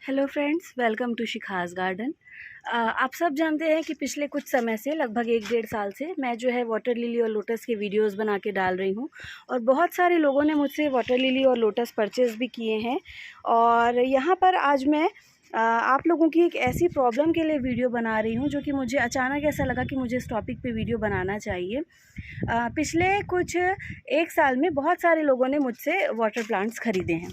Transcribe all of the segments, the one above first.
Hello friends, welcome to Shikha's garden. आप सब जानते हैं कि पिछले कुछ समय से लगभग 1-1.5 साल से मैं जो है वाटर लिली और लोटस के वीडियोस बना के डाल रही हूं और बहुत सारे लोगों ने मुझसे वाटर लिली और लोटस परचेज़ भी किए हैं। और यहां पर आज मैं आप लोगों की एक ऐसी प्रॉब्लम के लिए वीडियो बना रही हूं जो कि मुझे अचानक ऐसा लगा कि मुझे इस टॉपिक पे वीडियो बनाना चाहिए। पिछले कुछ 1 साल में बहुत सारे लोगों ने मुझसे वाटर प्लांट्स ख़रीदे हैं।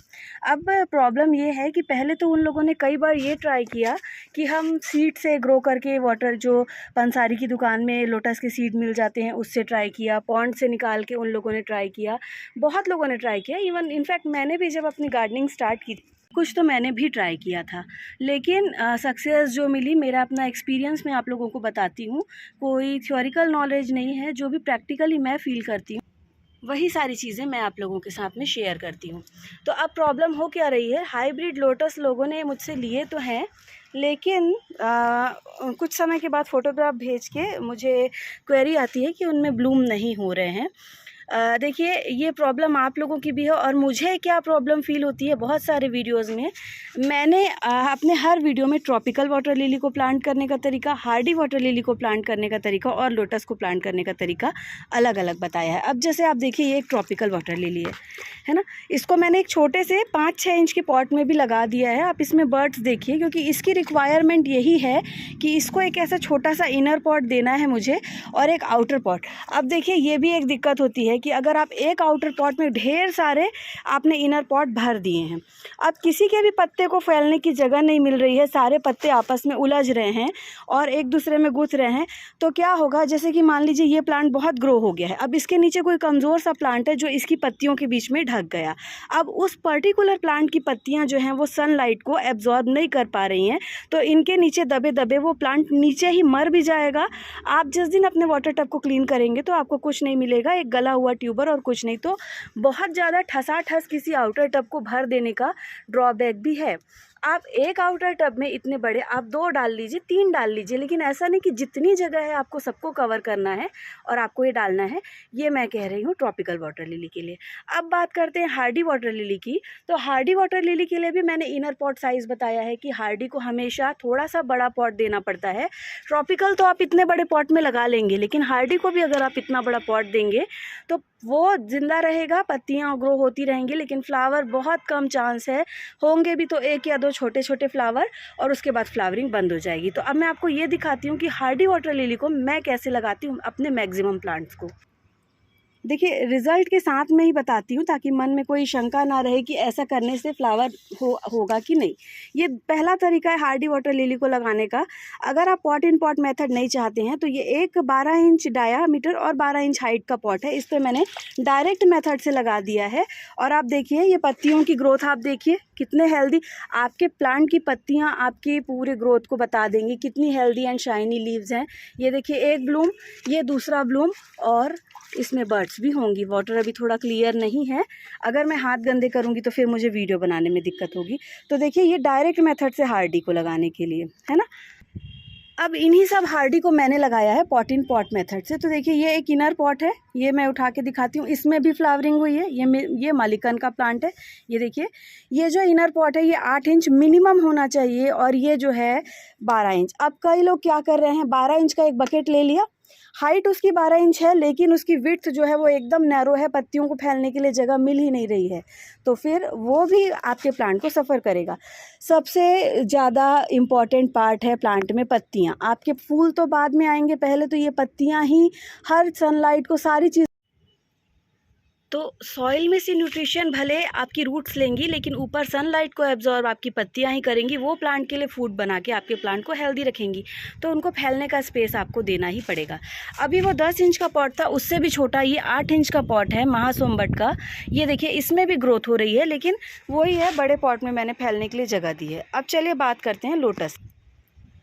अब प्रॉब्लम ये है कि पहले तो उन लोगों ने कई बार ये ट्राई किया कि हम सीड से ग्रो करके वाटर जो पंसारी की दुकान में लोटस के सीड मिल जाते हैं उससे ट्राई किया, पॉन्ड से निकाल के उन लोगों ने ट्राई किया, बहुत लोगों ने ट्राई किया। इवन इनफैक्ट मैंने भी जब अपनी गार्डनिंग स्टार्ट की कुछ तो मैंने भी ट्राई किया था, लेकिन सक्सेस जो मिली, मेरा अपना एक्सपीरियंस मैं आप लोगों को बताती हूँ। कोई थ्योरिकल नॉलेज नहीं है, जो भी प्रैक्टिकली मैं फ़ील करती हूँ वही सारी चीज़ें मैं आप लोगों के साथ में शेयर करती हूँ। तो अब प्रॉब्लम हो क्या रही है, हाइब्रिड लोटस लोगों ने मुझसे लिए तो हैं, लेकिन कुछ समय के बाद फ़ोटोग्राफ भेज के मुझे क्वेरी आती है कि उनमें ब्लूम नहीं हो रहे हैं। देखिए, ये प्रॉब्लम आप लोगों की भी है और मुझे क्या प्रॉब्लम फ़ील होती है बहुत सारे वीडियोज़ में। मैंने अपने हर वीडियो में ट्रॉपिकल वाटर लिली को प्लांट करने का तरीका, हार्डी वाटर लिली को प्लांट करने का तरीका और लोटस को प्लांट करने का तरीका अलग अलग बताया है। अब जैसे आप देखिए, ये एक ट्रॉपिकल वाटर लिली है ना। इसको मैंने एक छोटे से 5-6 इंच के पॉट में भी लगा दिया है। आप इसमें बर्ड्स देखिए, क्योंकि इसकी रिक्वायरमेंट यही है कि इसको एक ऐसा छोटा सा इनर पॉट देना है मुझे और एक आउटर पॉट। अब देखिए, ये भी एक दिक्कत होती है कि अगर आप एक आउटर पॉट में ढेर सारे आपने इनर पॉट भर दिए हैं, अब किसी के भी पत्ते को फैलने की जगह नहीं मिल रही है, सारे पत्ते आपस में उलझ रहे हैं और एक दूसरे में गुथ रहे हैं, तो क्या होगा, जैसे कि मान लीजिए ये प्लांट बहुत ग्रो हो गया है, अब इसके नीचे कोई कमज़ोर सा प्लांट है जो इसकी पत्तियों के बीच में ढक गया। अब उस पर्टिकुलर प्लांट की पत्तियां जो हैं वो सनलाइट को एब्जॉर्ब नहीं कर पा रही हैं, तो इनके नीचे दबे दबे वो प्लांट नीचे ही मर भी जाएगा। आप जिस दिन अपने वाटर टब को क्लीन करेंगे तो आपको कुछ नहीं मिलेगा, एक गला हुआ ट्यूबर और कुछ नहीं। तो बहुत ज़्यादा ठसाठस किसी आउटर टब को भर देने का ड्रॉबैक भी है। आप एक आउटर टब में इतने बड़े आप 2 डाल लीजिए, 3 डाल लीजिए, लेकिन ऐसा नहीं कि जितनी जगह है आपको सबको कवर करना है और आपको ये डालना है। ये मैं कह रही हूँ ट्रॉपिकल वाटर लिली के लिए। अब बात करते हैं हार्डी वाटर लिली की। तो हार्डी वाटर लिली के लिए भी मैंने इनर पॉट साइज़ बताया है कि हार्डी को हमेशा थोड़ा सा बड़ा पॉट देना पड़ता है। ट्रॉपिकल तो आप इतने बड़े पॉट में लगा लेंगे, लेकिन हार्डी को भी अगर आप इतना बड़ा पॉट देंगे तो वो ज़िंदा रहेगा, पत्तियाँ ग्रो होती रहेंगी, लेकिन फ्लावर बहुत कम चांस है, होंगे भी तो 1 या 2 छोटे छोटे फ्लावर और उसके बाद फ्लावरिंग बंद हो जाएगी। तो अब मैं आपको ये दिखाती हूँ कि हार्डी वाटर लिली को मैं कैसे लगाती हूँ अपने मैक्सिमम प्लांट्स को। देखिए, रिज़ल्ट के साथ में ही बताती हूँ ताकि मन में कोई शंका ना रहे कि ऐसा करने से फ्लावर होगा कि नहीं। ये पहला तरीका है हार्डी वाटर लिली को लगाने का। अगर आप पॉट इन पॉट मेथड नहीं चाहते हैं तो ये एक 12 इंच डायामीटर और 12 इंच हाइट का पॉट है, इस पर मैंने डायरेक्ट मेथड से लगा दिया है। और आप देखिए, ये पत्तियों की ग्रोथ आप देखिए कितने हेल्दी, आपके प्लांट की पत्तियाँ आपकी पूरे ग्रोथ को बता देंगी कितनी हेल्दी एंड शाइनी लीव्स हैं। ये देखिए, एक ब्लूम, ये दूसरा ब्लूम और इसमें बर्ड्स भी होंगी। वाटर अभी थोड़ा क्लियर नहीं है, अगर मैं हाथ गंदे करूँगी तो फिर मुझे वीडियो बनाने में दिक्कत होगी। तो देखिए, ये डायरेक्ट मेथड से हार्डी को लगाने के लिए है ना। अब इन्हीं सब हार्डी को मैंने लगाया है पॉट इन पॉट मेथड से। तो देखिए, ये एक इनर पॉट है, ये मैं उठा के दिखाती हूँ, इसमें भी फ्लावरिंग हुई है। ये मालिकन का प्लांट है। ये देखिए, ये जो इनर पॉट है ये 8 इंच मिनिमम होना चाहिए और ये जो है 12 इंच। अब कई लोग क्या कर रहे हैं, 12 इंच का एक बकेट ले लिया, हाइट उसकी 12 इंच है, लेकिन उसकी विड्थ जो है वो एकदम नैरो है, पत्तियों को फैलने के लिए जगह मिल ही नहीं रही है, तो फिर वो भी आपके प्लांट को सफ़र करेगा। सबसे ज़्यादा इम्पॉर्टेंट पार्ट है प्लांट में पत्तियाँ। आपके फूल तो बाद में आएंगे, पहले तो ये पत्तियाँ ही हर सनलाइट को सारी चीज़, तो सॉइल में से न्यूट्रिशन भले आपकी रूट्स लेंगी, लेकिन ऊपर सनलाइट को एब्जॉर्ब आपकी पत्तियां ही करेंगी, वो प्लांट के लिए फूड बना के आपके प्लांट को हेल्दी रखेंगी। तो उनको फैलने का स्पेस आपको देना ही पड़ेगा। अभी वो 10 इंच का पॉट था, उससे भी छोटा ये 8 इंच का पॉट है महासोमबट का। ये देखिए, इसमें भी ग्रोथ हो रही है, लेकिन वही है, बड़े पॉट में मैंने फैलने के लिए जगह दी है। अब चलिए बात करते हैं लोटस।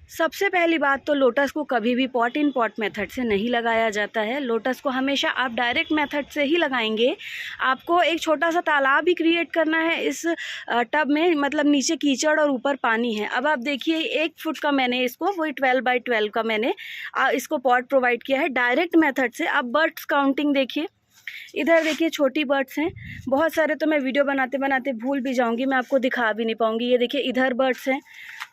सबसे पहली बात तो लोटस को कभी भी पॉट इन पॉट मेथड से नहीं लगाया जाता है। लोटस को हमेशा आप डायरेक्ट मेथड से ही लगाएंगे। आपको एक छोटा सा तालाब भी क्रिएट करना है इस टब में, मतलब नीचे कीचड़ और ऊपर पानी है। अब आप देखिए, 1 फुट का मैंने इसको, वही 12 बाई 12 का मैंने इसको पॉट प्रोवाइड किया है डायरेक्ट मेथड से। आप बर्ड्स काउंटिंग देखिए, इधर देखिए छोटी बर्ड्स हैं, बहुत सारे तो मैं वीडियो बनाते बनाते भूल भी जाऊंगी, मैं आपको दिखा भी नहीं पाऊंगी। ये देखिए इधर बर्ड्स हैं,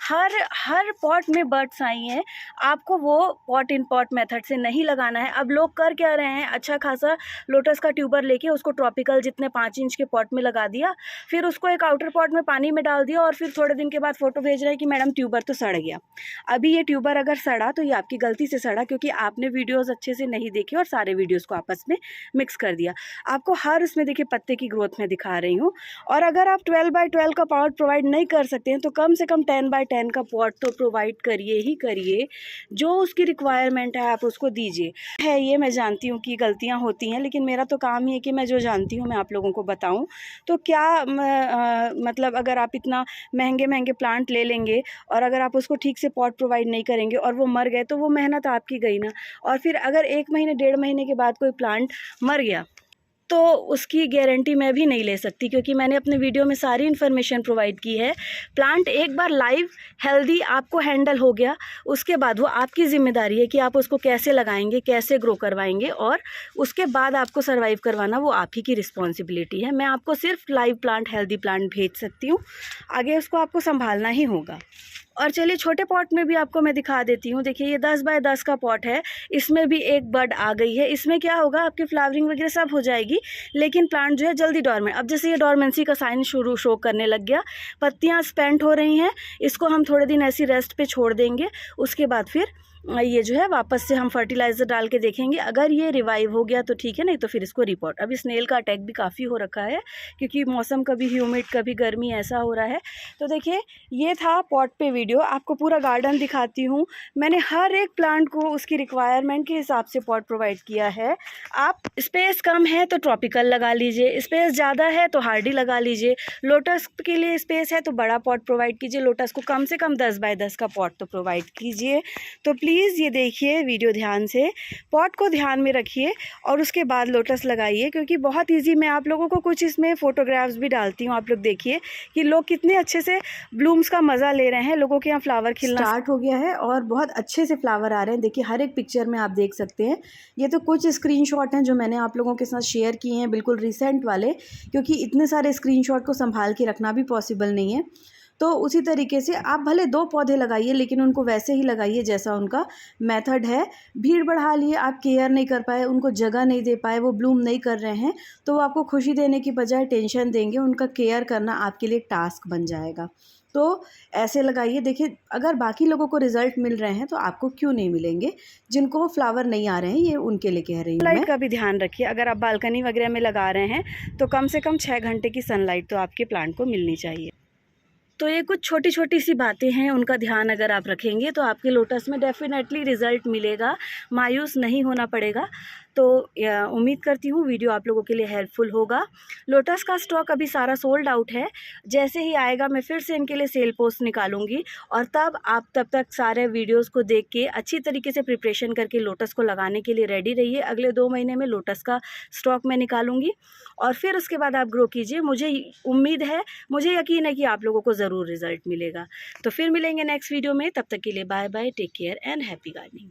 हर पॉट में बर्ड्स आई हैं। आपको वो पॉट इन पॉट मेथड से नहीं लगाना है। अब लोग कर क्या रहे हैं, अच्छा खासा लोटस का ट्यूबर लेके उसको ट्रॉपिकल जितने 5 इंच के पॉट में लगा दिया, फिर उसको एक आउटर पॉट में पानी में डाल दिया और फिर थोड़े दिन के बाद फ़ोटो भेज रहे हैं कि मैडम ट्यूबर तो सड़ गया। अभी ये ट्यूबर अगर सड़ा तो ये आपकी गलती से सड़ा, क्योंकि आपने वीडियोज़ अच्छे से नहीं देखे और सारे वीडियोज़ को आपस में मिक्स कर दिया। आपको हर उसमें देखिए पत्ते की ग्रोथ में दिखा रही हूँ। और अगर आप 12 बाय 12 का पॉट प्रोवाइड नहीं कर सकते हैं तो कम से कम 10 बाय 10 का पॉट तो प्रोवाइड करिए ही करिए। जो उसकी रिक्वायरमेंट है आप उसको दीजिए। है ये मैं जानती हूँ कि गलतियाँ होती हैं, लेकिन मेरा तो काम ही है कि मैं जो जानती हूँ मैं आप लोगों को बताऊँ। तो क्या मतलब अगर आप इतना महंगे महंगे प्लांट ले लेंगे और अगर आप उसको ठीक से पॉट प्रोवाइड नहीं करेंगे और वो मर गए तो वो मेहनत आपकी गई ना। और फिर अगर 1 महीने 1.5 महीने के बाद कोई प्लांट मर गया तो उसकी गारंटी मैं भी नहीं ले सकती, क्योंकि मैंने अपने वीडियो में सारी इन्फॉर्मेशन प्रोवाइड की है। प्लांट एक बार लाइव हेल्दी आपको हैंडल हो गया, उसके बाद वो आपकी ज़िम्मेदारी है कि आप उसको कैसे लगाएंगे, कैसे ग्रो करवाएंगे, और उसके बाद आपको सर्वाइव करवाना वो आप ही की रिस्पॉन्सिबिलिटी है। मैं आपको सिर्फ लाइव प्लांट, हेल्दी प्लांट भेज सकती हूँ, आगे उसको आपको संभालना ही होगा। और चलिए छोटे पॉट में भी आपको मैं दिखा देती हूँ। देखिए ये 10 बाय 10 का पॉट है, इसमें भी एक बड आ गई है। इसमें क्या होगा, आपकी फ्लावरिंग वगैरह सब हो जाएगी, लेकिन प्लांट जो है जल्दी डॉर्मेंट। अब जैसे ये डॉर्मेंसी का साइन शो करने लग गया, पत्तियाँ स्पेंट हो रही हैं, इसको हम थोड़े दिन ऐसी रेस्ट पे छोड़ देंगे। उसके बाद फिर ये जो है वापस से हम फर्टिलाइज़र डाल के देखेंगे। अगर ये रिवाइव हो गया तो ठीक है, नहीं तो फिर इसको रिपोर्ट। अभी स्नेल का अटैक भी काफ़ी हो रखा है, क्योंकि मौसम कभी ह्यूमिड कभी गर्मी ऐसा हो रहा है। तो देखिए ये था पॉट पे वीडियो, आपको पूरा गार्डन दिखाती हूँ। मैंने हर एक प्लांट को उसकी रिक्वायरमेंट के हिसाब से पॉट प्रोवाइड किया है। आप स्पेस कम है तो ट्रॉपिकल लगा लीजिए, स्पेस ज़्यादा है तो हार्डी लगा लीजिए। लोटस के लिए स्पेस है तो बड़ा पॉट प्रोवाइड कीजिए, लोटस को कम से कम 10 बाय 10 का पॉट तो प्रोवाइड कीजिए। तो प्लीज़ ये देखिए वीडियो ध्यान से, पॉट को ध्यान में रखिए और उसके बाद लोटस लगाइए, क्योंकि बहुत इजी। मैं आप लोगों को कुछ इसमें फ़ोटोग्राफ्स भी डालती हूँ, आप लोग देखिए कि लोग कितने अच्छे से ब्लूम्स का मज़ा ले रहे हैं। लोगों के यहाँ फ्लावर खिलना स्टार्ट हो गया है और बहुत अच्छे से फ्लावर आ रहे हैं। देखिए हर एक पिक्चर में आप देख सकते हैं। ये तो कुछ स्क्रीनशॉट हैं जो मैंने आप लोगों के साथ शेयर किए हैं, बिल्कुल रिसेंट वाले, क्योंकि इतने सारे स्क्रीनशॉट को संभाल के रखना भी पॉसिबल नहीं है। तो उसी तरीके से आप भले 2 पौधे लगाइए, लेकिन उनको वैसे ही लगाइए जैसा उनका मेथड है। भीड़ बढ़ा लिए, आप केयर नहीं कर पाए, उनको जगह नहीं दे पाए, वो ब्लूम नहीं कर रहे हैं, तो वो आपको खुशी देने की बजाय टेंशन देंगे। उनका केयर करना आपके लिए टास्क बन जाएगा। तो ऐसे लगाइए। देखिए अगर बाकी लोगों को रिजल्ट मिल रहे हैं तो आपको क्यों नहीं मिलेंगे। जिनको फ्लावर नहीं आ रहे हैं, ये उनके लिए कह रही हूँ। लाइट का भी ध्यान रखिए। अगर आप बालकनी वगैरह में लगा रहे हैं तो कम से कम 6 घंटे की सनलाइट तो आपके प्लांट को मिलनी चाहिए। तो ये कुछ छोटी छोटी सी बातें हैं, उनका ध्यान अगर आप रखेंगे तो आपके लोटस में डेफिनेटली रिज़ल्ट मिलेगा, मायूस नहीं होना पड़ेगा। तो उम्मीद करती हूँ वीडियो आप लोगों के लिए हेल्पफुल होगा। लोटस का स्टॉक अभी सारा सोल्ड आउट है, जैसे ही आएगा मैं फिर से इनके लिए सेल पोस्ट निकालूंगी, और तब तक सारे वीडियोस को देख के अच्छी तरीके से प्रिपरेशन करके लोटस को लगाने के लिए रेडी रहिए। अगले 2 महीने में लोटस का स्टॉक मैं निकालूंगी और फिर उसके बाद आप ग्रो कीजिए। मुझे उम्मीद है, मुझे यकीन है कि आप लोगों को ज़रूर रिज़ल्ट मिलेगा। तो फिर मिलेंगे नेक्स्ट वीडियो में, तब तक के लिए bye bye, take care and happy gardening.